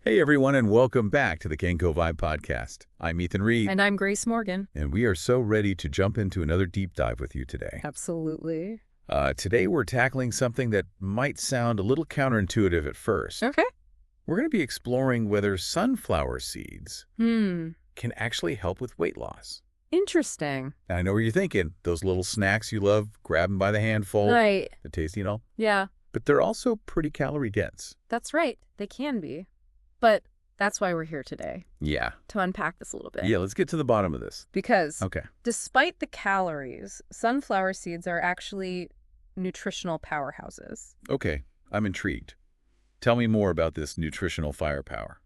Hey everyone, and welcome back to the KenkoVibe podcast. I'm Ethan Reed. And I'm Grace Morgan. And we are so ready to jump into another deep dive with you today. Absolutely. Today we're tackling something that might sound a little counterintuitive at first. Okay. We're going to be exploring whether sunflower seeds can actually help with weight loss. Interesting. Now, I know what you're thinking. Those little snacks you love, grab them by the handful. Right. They're tasty and all. Yeah. But they're also pretty calorie dense. That's right. They can be. But that's why we're here today. Yeah. To unpack this a little bit. Yeah, let's get to the bottom of this. Because Okay. despite the calories, sunflower seeds are actually nutritional powerhouses. Okay, I'm intrigued. Tell me more about this nutritional firepower.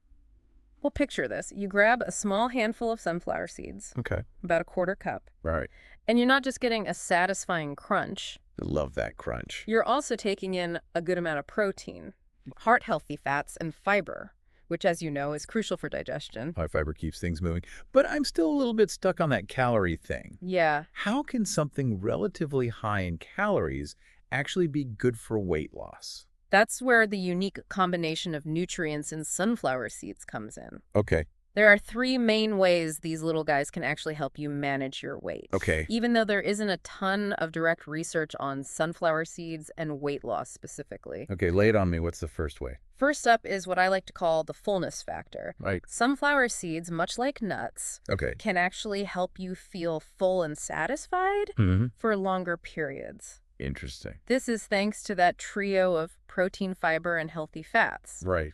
Well, picture this. You grab a small handful of sunflower seeds, Okay. about a quarter cup, Right. and you're not just getting a satisfying crunch. I love that crunch. You're also taking in a good amount of protein, heart-healthy fats, and fiber, which, as you know, is crucial for digestion. High fiber keeps things moving. But I'm still a little bit stuck on that calorie thing. Yeah. How can something relatively high in calories actually be good for weight loss? That's where the unique combination of nutrients in sunflower seeds comes in. Okay. There are three main ways these little guys can actually help you manage your weight. Okay. Even though there isn't a ton of direct research on sunflower seeds and weight loss specifically. Okay, lay it on me. What's the first way? First up is what I like to call the fullness factor. Right. Sunflower seeds, much like nuts, Okay. can actually help you feel full and satisfied for longer periods. Interesting. This is thanks to that trio of protein, fiber, and healthy fats. Right.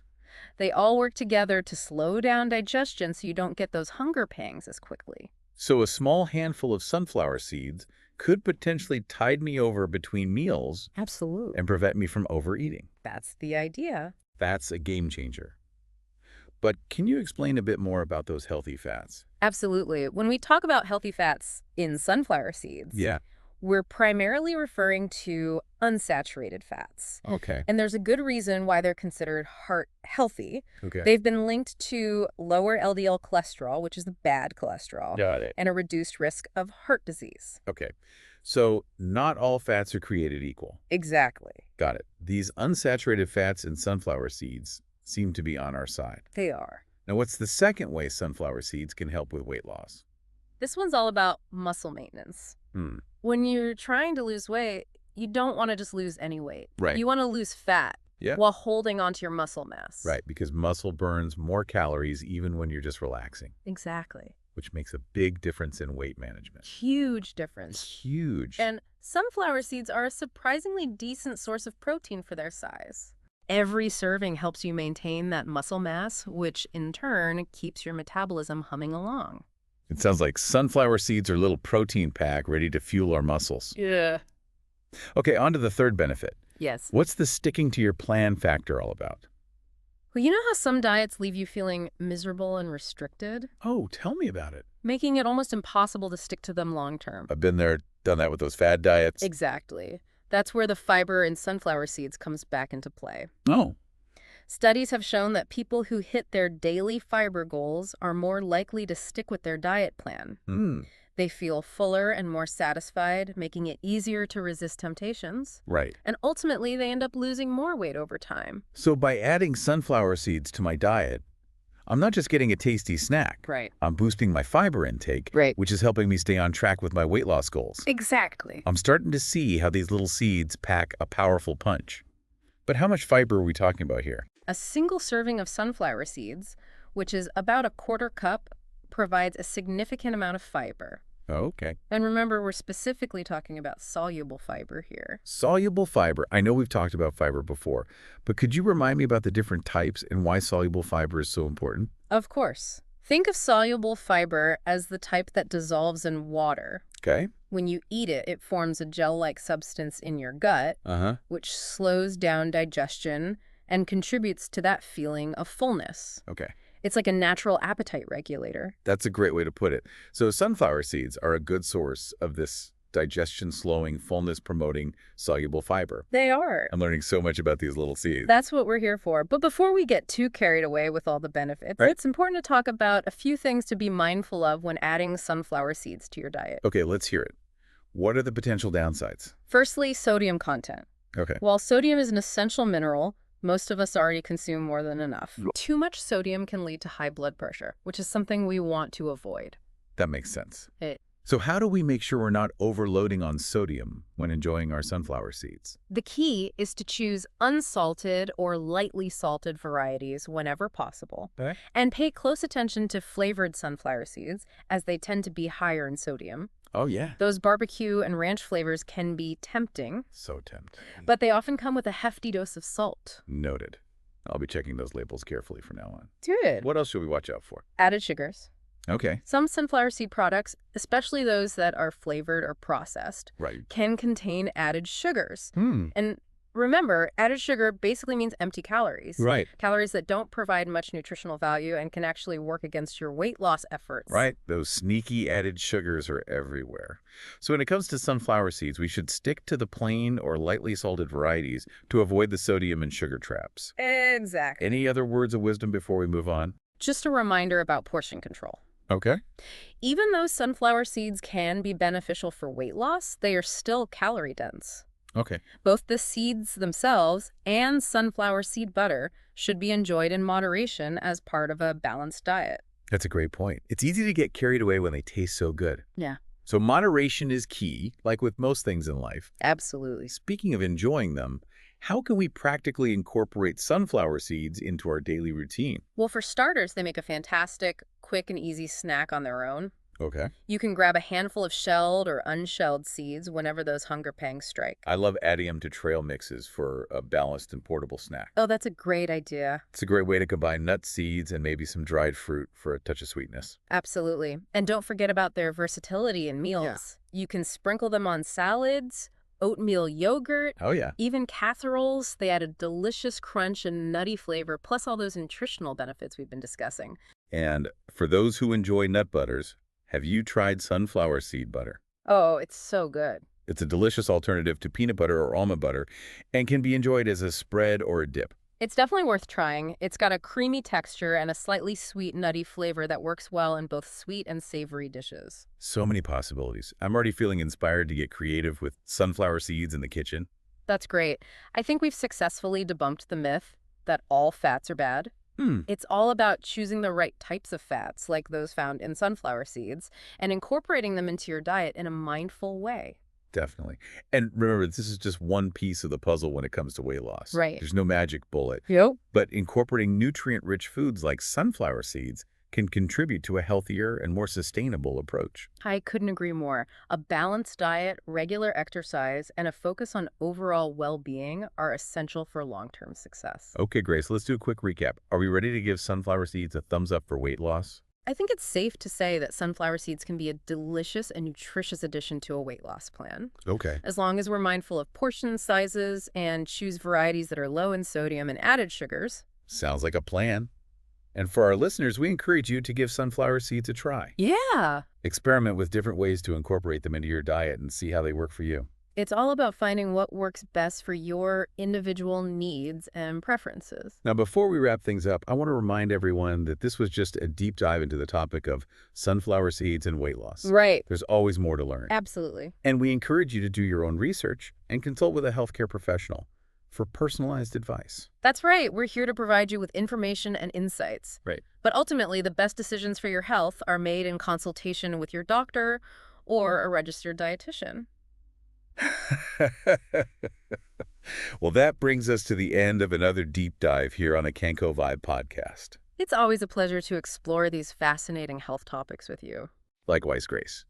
They all work together to slow down digestion so you don't get those hunger pangs as quickly. So a small handful of sunflower seeds could potentially tide me over between meals Absolutely. and prevent me from overeating. That's the idea. That's a game changer. But can you explain a bit more about those healthy fats? Absolutely. When we talk about healthy fats in sunflower seeds, Yeah. we're primarily referring to unsaturated fats. Okay. And there's a good reason why they're considered heart healthy. Okay. They've been linked to lower LDL cholesterol, which is the bad cholesterol, Got it. and a reduced risk of heart disease. Okay. So not all fats are created equal. Exactly. Got it. These unsaturated fats in sunflower seeds seem to be on our side. They are. Now, what's the second way sunflower seeds can help with weight loss? This one's all about muscle maintenance. When you're trying to lose weight, you don't want to just lose any weight. Right. You want to lose fat while holding onto your muscle mass. Right, because muscle burns more calories even when you're just relaxing, Exactly. which makes a big difference in weight management. Huge difference. Huge. And sunflower seeds are a surprisingly decent source of protein for their size. Every serving helps you maintain that muscle mass, which in turn keeps your metabolism humming along. It sounds like sunflower seeds are a little protein pack ready to fuel our muscles. Yeah. Okay, on to the third benefit. Yes. What's the sticking to your plan factor all about? Well, you know how some diets leave you feeling miserable and restricted, Oh, tell me about it. making it almost impossible to stick to them long term? I've been there, done that with those fad diets. Exactly. That's where the fiber in sunflower seeds comes back into play. Oh, Studies have shown that people who hit their daily fiber goals are more likely to stick with their diet plan. They feel fuller and more satisfied, making it easier to resist temptations. right. And ultimately, they end up losing more weight over time. So by adding sunflower seeds to my diet, I'm not just getting a tasty snack. Right. I'm boosting my fiber intake, Right. which is helping me stay on track with my weight loss goals. Exactly. I'm starting to see how these little seeds pack a powerful punch. But how much fiber are we talking about here? A single serving of sunflower seeds, which is about a quarter cup, provides a significant amount of fiber. Oh, okay. And remember, we're specifically talking about soluble fiber here. Soluble fiber. I know we've talked about fiber before, but could you remind me about the different types and why soluble fiber is so important? Of course. Think of soluble fiber as the type that dissolves in water. Okay. When you eat it, it forms a gel-like substance in your gut, which slows down digestion and contributes to that feeling of fullness. Okay. It's like a natural appetite regulator. That's a great way to put it. So sunflower seeds are a good source of this digestion-slowing, fullness-promoting soluble fiber. They are. I'm learning so much about these little seeds. That's what we're here for. But before we get too carried away with all the benefits, it's important to talk about a few things to be mindful of when adding sunflower seeds to your diet. Okay, let's hear it. What are the potential downsides? Firstly, sodium content. Okay. While sodium is an essential mineral, Most of us already consume more than enough. Too much sodium can lead to high blood pressure, which is something we want to avoid. That makes sense. It So how do we make sure we're not overloading on sodium when enjoying our sunflower seeds? The key is to choose unsalted or lightly salted varieties whenever possible, Okay. and pay close attention to flavored sunflower seeds, as they tend to be higher in sodium. Oh, yeah. Those barbecue and ranch flavors can be tempting, So tempting. but they often come with a hefty dose of salt. Noted. I'll be checking those labels carefully from now on. Good. What else should we watch out for? Added sugars. Okay. Some sunflower seed products, especially those that are flavored or processed, Right. can contain added sugars. Hmm. And remember, added sugar basically means empty calories. Right. Calories that don't provide much nutritional value and can actually work against your weight loss efforts. Right. Those sneaky added sugars are everywhere. So when it comes to sunflower seeds, we should stick to the plain or lightly salted varieties to avoid the sodium and sugar traps. Exactly. Any other words of wisdom before we move on? Just a reminder about portion control. Okay. Even though sunflower seeds can be beneficial for weight loss, they are still calorie dense. Okay. Both the seeds themselves and sunflower seed butter should be enjoyed in moderation as part of a balanced diet. That's a great point. It's easy to get carried away when they taste so good. Yeah, So moderation is key, like with most things in life. absolutely. Speaking of enjoying them, how can we practically incorporate sunflower seeds into our daily routine? Well, for starters, they make a fantastic, quick and easy snack on their own. Okay. You can grab a handful of shelled or unshelled seeds whenever those hunger pangs strike. I love adding them to trail mixes for a balanced and portable snack. Oh, that's a great idea. It's a great way to combine nut seeds and maybe some dried fruit for a touch of sweetness. Absolutely. And don't forget about their versatility in meals. You can sprinkle them on salads, oatmeal yogurt, Oh, yeah. even casseroles. They add a delicious crunch and nutty flavor, plus all those nutritional benefits we've been discussing. And for those who enjoy nut butters, have you tried sunflower seed butter? Oh, it's so good. It's a delicious alternative to peanut butter or almond butter and can be enjoyed as a spread or a dip. It's definitely worth trying. It's got a creamy texture and a slightly sweet, nutty flavor that works well in both sweet and savory dishes. So many possibilities. I'm already feeling inspired to get creative with sunflower seeds in the kitchen. That's great. I think we've successfully debunked the myth that all fats are bad. It's all about choosing the right types of fats, like those found in sunflower seeds, and incorporating them into your diet in a mindful way. Definitely. And remember, this is just one piece of the puzzle when it comes to weight loss. Right. There's no magic bullet. Yep. But incorporating nutrient-rich foods like sunflower seeds can contribute to a healthier and more sustainable approach. I couldn't agree more. A balanced diet, regular exercise, and a focus on overall well-being are essential for long-term success. Okay, Grace, let's do a quick recap. Are we ready to give sunflower seeds a thumbs up for weight loss? I think it's safe to say that sunflower seeds can be a delicious and nutritious addition to a weight loss plan. Okay. As long as we're mindful of portion sizes and choose varieties that are low in sodium and added sugars. Sounds like a plan. And for our listeners, we encourage you to give sunflower seeds a try. Yeah. Experiment with different ways to incorporate them into your diet and see how they work for you. It's all about finding what works best for your individual needs and preferences. Now, before we wrap things up, I want to remind everyone that this was just a deep dive into the topic of sunflower seeds and weight loss. Right. There's always more to learn. Absolutely. And we encourage you to do your own research and consult with a healthcare professional for personalized advice. That's right. We're here to provide you with information and insights. Right. But ultimately, the best decisions for your health are made in consultation with your doctor or a registered dietitian. Well, that brings us to the end of another deep dive here on the KenkoVibe podcast. It's always a pleasure to explore these fascinating health topics with you. Likewise, Grace.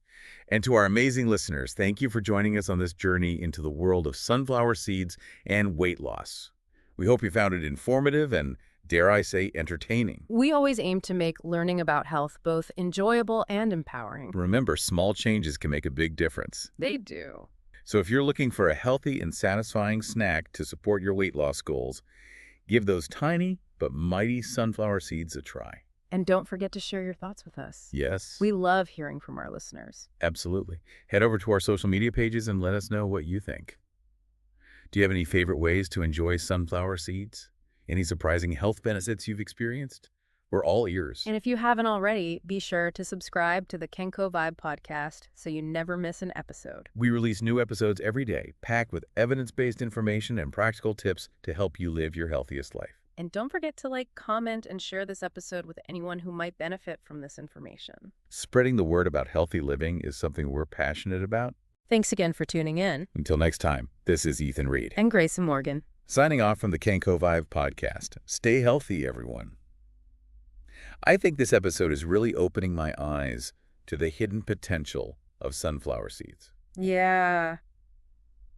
And to our amazing listeners, thank you for joining us on this journey into the world of sunflower seeds and weight loss. We hope you found it informative and, dare I say, entertaining. We always aim to make learning about health both enjoyable and empowering. Remember, small changes can make a big difference. They do. So if you're looking for a healthy and satisfying snack to support your weight loss goals, give those tiny but mighty sunflower seeds a try. And don't forget to share your thoughts with us. Yes. We love hearing from our listeners. Absolutely. Head over to our social media pages and let us know what you think. Do you have any favorite ways to enjoy sunflower seeds? Any surprising health benefits you've experienced? We're all ears. And if you haven't already, be sure to subscribe to the KenkoVibe podcast so you never miss an episode. We release new episodes every day, packed with evidence-based information and practical tips to help you live your healthiest life. And don't forget to like, comment, and share this episode with anyone who might benefit from this information. Spreading the word about healthy living is something we're passionate about. Thanks again for tuning in. Until next time, this is Ethan Reed. And Grace and Morgan. Signing off from the KenkoVibe podcast. Stay healthy, everyone. I think this episode is really opening my eyes to the hidden potential of sunflower seeds. Yeah.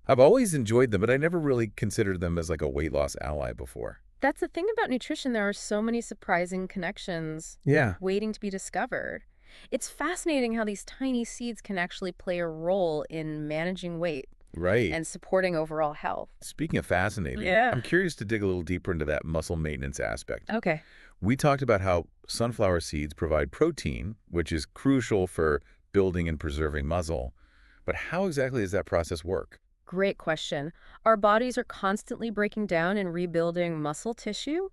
I've always enjoyed them, but I never really considered them as like a weight loss ally before. That's the thing about nutrition. There are so many surprising connections Yeah. waiting to be discovered. It's fascinating how these tiny seeds can actually play a role in managing weight Right. and supporting overall health. Speaking of fascinating, Yeah. I'm curious to dig a little deeper into that muscle maintenance aspect. Okay. We talked about how sunflower seeds provide protein, which is crucial for building and preserving muscle. But how exactly does that process work? Great question. Our bodies are constantly breaking down and rebuilding muscle tissue.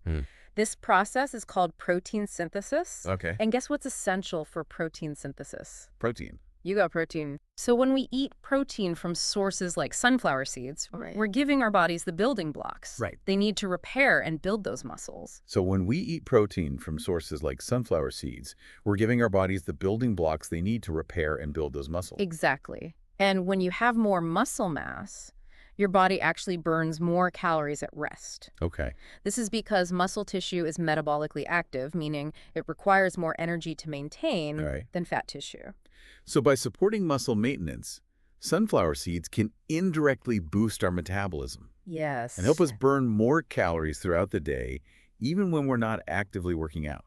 This process is called protein synthesis. Okay. And guess what's essential for protein synthesis? Protein. You got protein. So when we eat protein from sources like sunflower seeds, we're giving our bodies the building blocks. Right. They need to repair and build those muscles. So when we eat protein from sources like sunflower seeds, we're giving our bodies the building blocks they need to repair and build those muscles. Exactly. And when you have more muscle mass, your body actually burns more calories at rest. Okay. This is because muscle tissue is metabolically active, meaning it requires more energy to maintain Right. than fat tissue. So by supporting muscle maintenance, sunflower seeds can indirectly boost our metabolism Yes. and help us burn more calories throughout the day, even when we're not actively working out.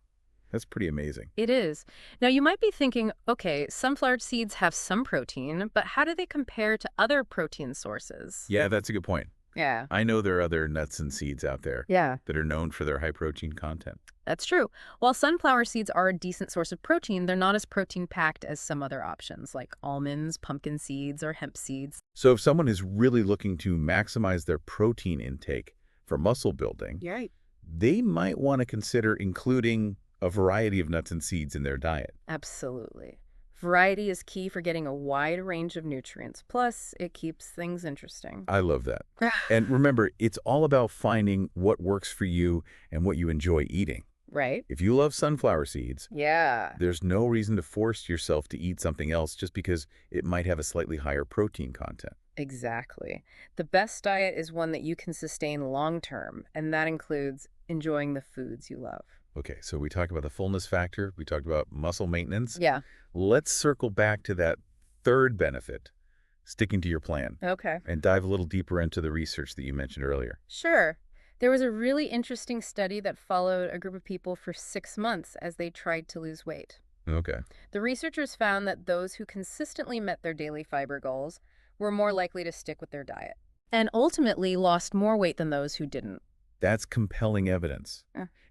That's pretty amazing. It is. Now, you might be thinking, okay, sunflower seeds have some protein, but how do they compare to other protein sources? Yeah, that's a good point. Yeah. I know there are other nuts and seeds out there Yeah, that are known for their high protein content. that's true. While sunflower seeds are a decent source of protein, they're not as protein-packed as some other options, like almonds, pumpkin seeds, or hemp seeds. So if someone is really looking to maximize their protein intake for muscle building, Right. they might want to consider including a variety of nuts and seeds in their diet. Absolutely. Variety is key for getting a wide range of nutrients. Plus, it keeps things interesting. I love that. And remember, it's all about finding what works for you and what you enjoy eating. Right? If you love sunflower seeds, Yeah. there's no reason to force yourself to eat something else just because it might have a slightly higher protein content. Exactly. The best diet is one that you can sustain long-term, and that includes enjoying the foods you love. Okay, so we talked about the fullness factor. We talked about muscle maintenance. Yeah. Let's circle back to that third benefit, sticking to your plan, Okay. and dive a little deeper into the research that you mentioned earlier. Sure. There was a really interesting study that followed a group of people for 6 months as they tried to lose weight. Okay. The researchers found that those who consistently met their daily fiber goals were more likely to stick with their diet and ultimately lost more weight than those who didn't. That's compelling evidence.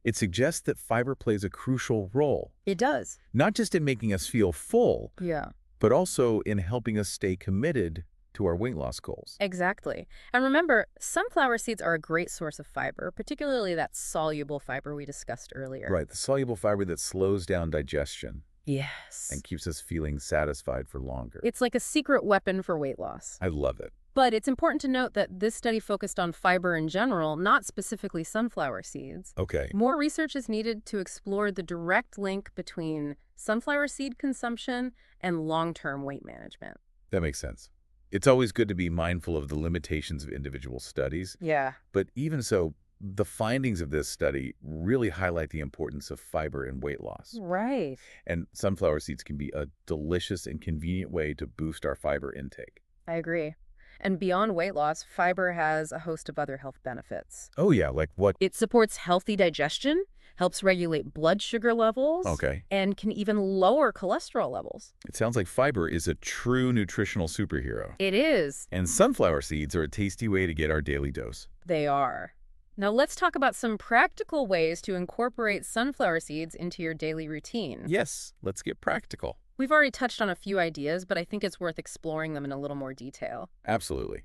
It suggests that fiber plays a crucial role, It does. not just in making us feel full, Yeah. but also in helping us stay committed to our weight loss goals. Exactly. And remember, sunflower seeds are a great source of fiber, particularly that soluble fiber we discussed earlier. Right, the soluble fiber that slows down digestion Yes. and keeps us feeling satisfied for longer. It's like a secret weapon for weight loss. I love it. But it's important to note that this study focused on fiber in general, not specifically sunflower seeds. Okay. More research is needed to explore the direct link between sunflower seed consumption and long-term weight management. That makes sense. It's always good to be mindful of the limitations of individual studies, Yeah. but even so, the findings of this study really highlight the importance of fiber in weight loss. Right. And sunflower seeds can be a delicious and convenient way to boost our fiber intake. I agree. And beyond weight loss, fiber has a host of other health benefits. Oh yeah, like what? It supports healthy digestion, helps regulate blood sugar levels, Okay. and can even lower cholesterol levels. It sounds like fiber is a true nutritional superhero. It is. And sunflower seeds are a tasty way to get our daily dose. They are. Now let's talk about some practical ways to incorporate sunflower seeds into your daily routine. Yes, let's get practical. We've already touched on a few ideas, but I think it's worth exploring them in a little more detail. Absolutely.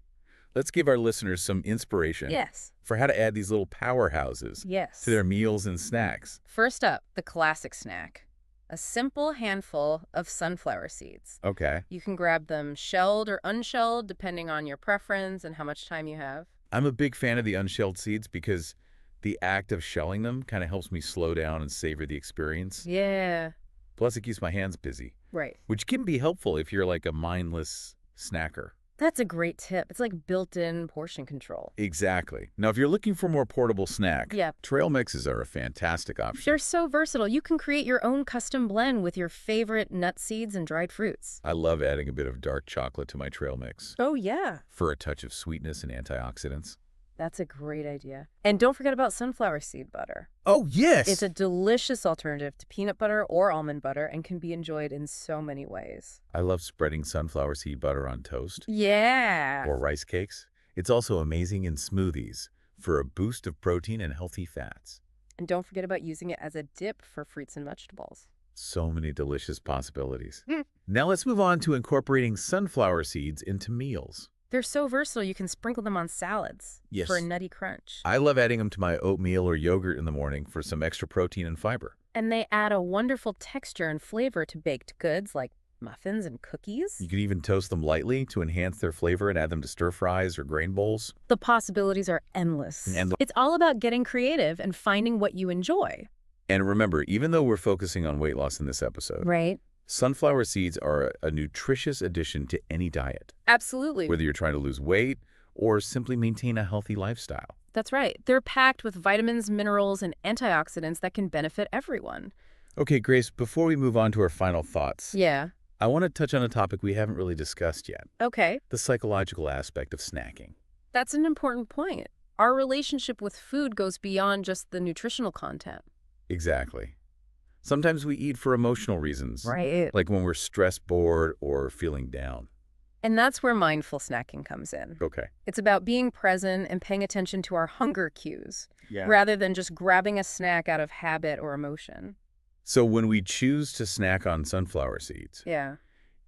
Let's give our listeners some inspiration Yes. for how to add these little powerhouses Yes. to their meals and snacks. First up, the classic snack. A simple handful of sunflower seeds. Okay. You can grab them shelled or unshelled, depending on your preference and how much time you have. I'm a big fan of the unshelled seeds because the act of shelling them kind of helps me slow down and savor the experience. Yeah. Plus, it keeps my hands busy, Right. which can be helpful if you're like a mindless snacker. That's a great tip. It's like built-in portion control. Exactly. Now, if you're looking for a more portable snack, Yeah. trail mixes are a fantastic option. They're so versatile. You can create your own custom blend with your favorite nut seeds and dried fruits. I love adding a bit of dark chocolate to my trail mix Oh, yeah. for a touch of sweetness and antioxidants. That's a great idea. And don't forget about sunflower seed butter. Oh, yes! It's a delicious alternative to peanut butter or almond butter and can be enjoyed in so many ways. I love spreading sunflower seed butter on toast Yeah. or rice cakes. It's also amazing in smoothies for a boost of protein and healthy fats. And don't forget about using it as a dip for fruits and vegetables. So many delicious possibilities. Now let's move on to incorporating sunflower seeds into meals. They're so versatile, you can sprinkle them on salads Yes. for a nutty crunch. I love adding them to my oatmeal or yogurt in the morning for some extra protein and fiber. And they add a wonderful texture and flavor to baked goods like muffins and cookies. You can even toast them lightly to enhance their flavor and add them to stir fries or grain bowls. The possibilities are endless. It's all about getting creative and finding what you enjoy. And remember, even though we're focusing on weight loss in this episode, Right? sunflower seeds are a nutritious addition to any diet, Absolutely. whether you're trying to lose weight or simply maintain a healthy lifestyle. That's right. They're packed with vitamins, minerals, and antioxidants that can benefit everyone. Okay, Grace, before we move on to our final thoughts, Yeah. I want to touch on a topic we haven't really discussed yet, Okay. the psychological aspect of snacking. That's an important point. Our relationship with food goes beyond just the nutritional content. Exactly. Sometimes we eat for emotional reasons, Right. like when we're stressed, bored, or feeling down. And that's where mindful snacking comes in. Okay. It's about being present and paying attention to our hunger cues, Yeah. rather than just grabbing a snack out of habit or emotion. So when we choose to snack on sunflower seeds, Yeah.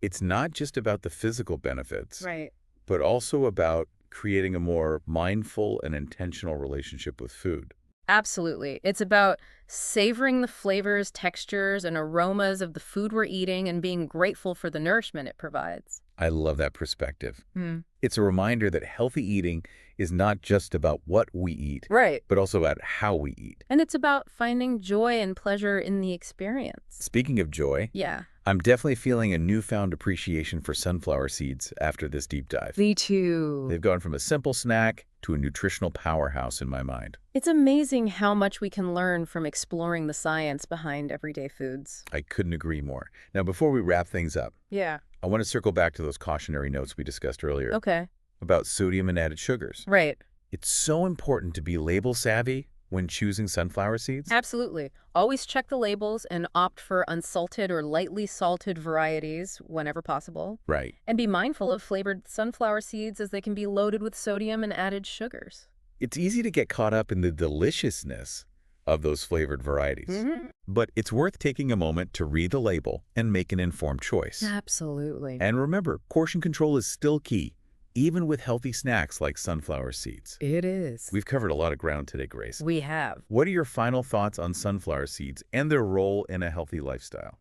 it's not just about the physical benefits, Right. but also about creating a more mindful and intentional relationship with food. Absolutely. It's about savoring the flavors, textures, and aromas of the food we're eating and being grateful for the nourishment it provides. I love that perspective. Hmm. It's a reminder that healthy eating is not just about what we eat, Right. but also about how we eat. And it's about finding joy and pleasure in the experience. Speaking of joy, Yeah. I'm definitely feeling a newfound appreciation for sunflower seeds after this deep dive. Me too. They've gone from a simple snack to a nutritional powerhouse in my mind. It's amazing how much we can learn from exploring the science behind everyday foods. I couldn't agree more. Now, before we wrap things up, Yeah. I want to circle back to those cautionary notes we discussed earlier Okay. about sodium and added sugars. Right. It's so important to be label savvy when choosing sunflower seeds. Absolutely. Always check the labels and opt for unsalted or lightly salted varieties whenever possible. Right. And be mindful of flavored sunflower seeds as they can be loaded with sodium and added sugars. It's easy to get caught up in the deliciousness of those flavored varieties. Mm-hmm. But it's worth taking a moment to read the label and make an informed choice. Absolutely. And remember, portion control is still key, even with healthy snacks like sunflower seeds. It is. We've covered a lot of ground today, Grace. We have. What are your final thoughts on sunflower seeds and their role in a healthy lifestyle?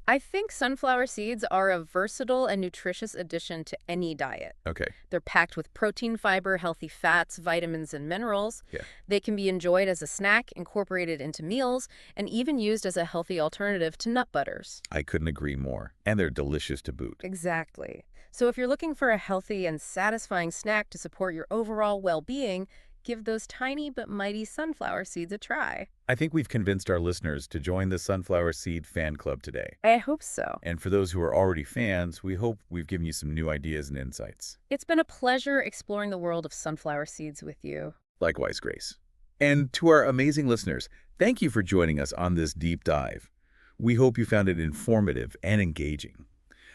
I think sunflower seeds are a versatile and nutritious addition to any diet. Okay. They're packed with protein, fiber, healthy fats, vitamins, and minerals. Yeah. They can be enjoyed as a snack, incorporated into meals, and even used as a healthy alternative to nut butters. I couldn't agree more. And they're delicious to boot. Exactly. So if you're looking for a healthy and satisfying snack to support your overall well-being, give those tiny but mighty sunflower seeds a try. I think we've convinced our listeners to join the Sunflower Seed Fan Club today. I hope so. And for those who are already fans, we hope we've given you some new ideas and insights. It's been a pleasure exploring the world of sunflower seeds with you. Likewise, Grace. And to our amazing listeners, thank you for joining us on this deep dive. We hope you found it informative and engaging.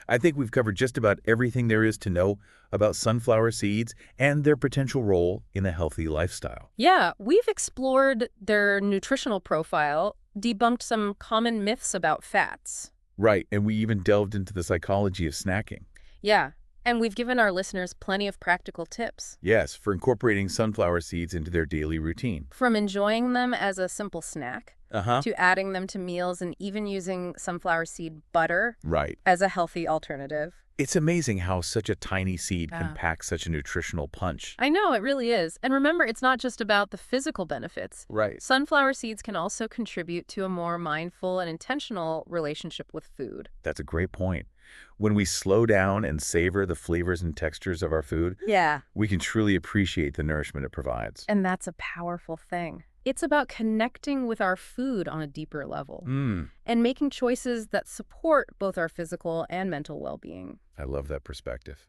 I think we've covered just about everything there is to know about sunflower seeds and their potential role in a healthy lifestyle. Yeah, we've explored their nutritional profile, debunked some common myths about fats. Right, and we even delved into the psychology of snacking. Yeah, And we've given our listeners plenty of practical tips. Yes, for incorporating sunflower seeds into their daily routine. From enjoying them as a simple snack, Uh-huh. to adding them to meals and even using sunflower seed butter Right. as a healthy alternative. It's amazing how such a tiny seed can Yeah. pack such a nutritional punch. I know, it really is. And remember, it's not just about the physical benefits. Right. Sunflower seeds can also contribute to a more mindful and intentional relationship with food. That's a great point. When we slow down and savor the flavors and textures of our food, Yeah. we can truly appreciate the nourishment it provides. And that's a powerful thing. It's about connecting with our food on a deeper level and making choices that support both our physical and mental well-being. I love that perspective.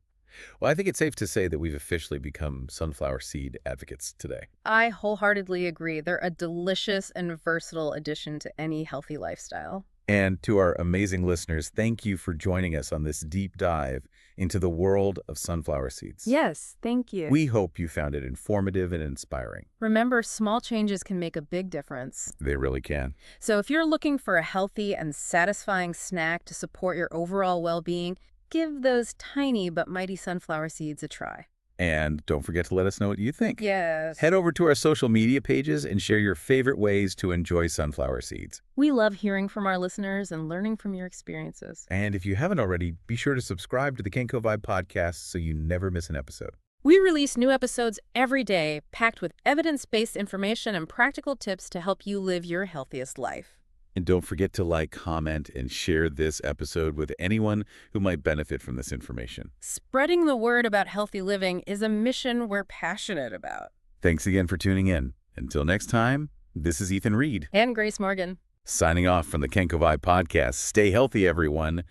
Well, I think it's safe to say that we've officially become sunflower seed advocates today. I wholeheartedly agree. They're a delicious and versatile addition to any healthy lifestyle. And to our amazing listeners, thank you for joining us on this deep dive into the world of sunflower seeds. Yes, thank you. We hope you found it informative and inspiring. Remember, small changes can make a big difference. They really can. So if you're looking for a healthy and satisfying snack to support your overall well-being, give those tiny but mighty sunflower seeds a try. And don't forget to let us know what you think. Yes. Head over to our social media pages and share your favorite ways to enjoy sunflower seeds. We love hearing from our listeners and learning from your experiences. And if you haven't already, be sure to subscribe to the KenkoVibe podcast so you never miss an episode. We release new episodes every day, packed with evidence-based information and practical tips to help you live your healthiest life. And don't forget to like, comment, and share this episode with anyone who might benefit from this information. Spreading the word about healthy living is a mission we're passionate about. Thanks again for tuning in. Until next time, this is Ethan Reed. And Grace Morgan. Signing off from the KenkoVibe podcast. Stay healthy, everyone.